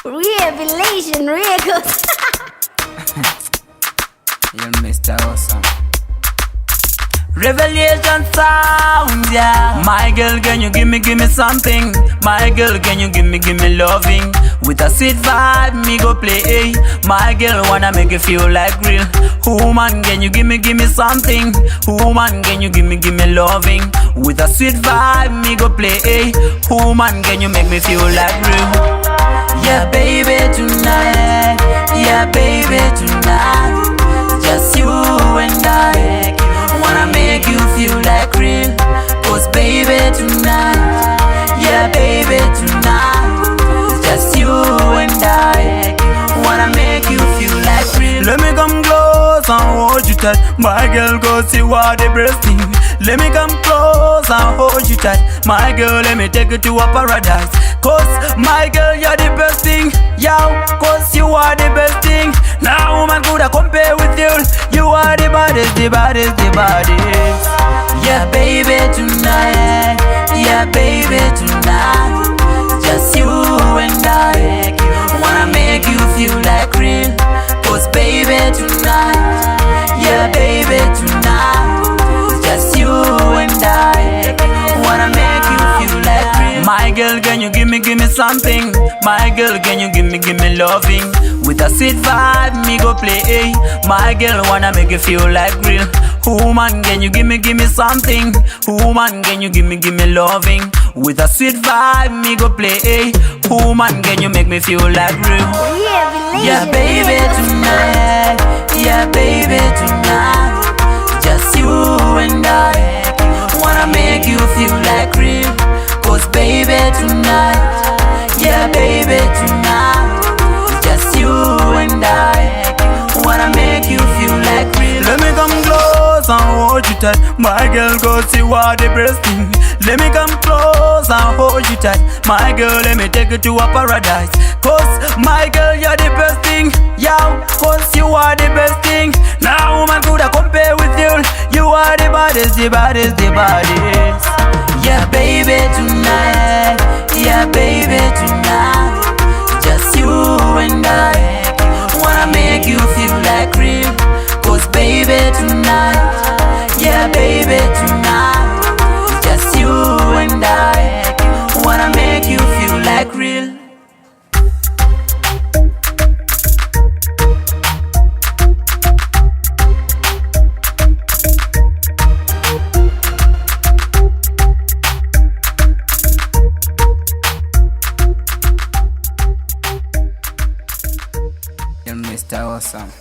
Revelation Records. You're Mr. Awesome. Revelation sound, yeah. My girl, can you give me something? My girl, can you give me loving? With a sweet vibe, me go play. My girl, wanna make you feel like real. Woman, can you give me something? Woman, can you give me loving? With a sweet vibe, me go play. Woman, can you make me feel like real? Yeah, baby, tonight. Yeah, baby, tonight. Just you and I. Wanna make you feel like real. Cause baby tonight, yeah baby tonight, just you and I. Wanna make you feel like real. Let me come close and hold you tight. My girl, go see what they breasting. Let me come close and hold you tight. My girl, let me take you to a paradise. Cause my girl, you're the best thing. Yo, cause you are the best thing. Now woman could compare with you. You are the baddest, the baddest, the baddest. Yeah baby tonight, yeah baby tonight, just you and I. Wanna make you feel like real. Cause baby tonight, yeah baby tonight, just you and I. Wanna make you feel like real. My girl, can you give me something? My girl, can you give me loving? With a sweet vibe, me go play. My girl, wanna make you feel like real. Woman, can you give me something? Woman, can you give me loving? With a sweet vibe, me go play. Woman, can you make me feel like real? Yeah baby tonight, yeah baby tonight, just you and I. Wanna make you feel like real. Cause baby tonight, yeah baby tonight, just you and I. Wanna make you feel like real. Let me come close and hold you tight. My girl, go see what they breasting. Let me come close and hold you tight. My girl, let me take you to a paradise. Cause my girl, you're the best thing. Yo, cause you are the best thing. Now woman could compare with you. You are the baddest, the baddest, the baddest. Yeah baby tonight, yeah baby tonight, just you and I. Wanna make you feel like real. Cause baby tonight, yeah baby tonight, just you and I. Wanna make you feel like real. You're Mr. Awesome.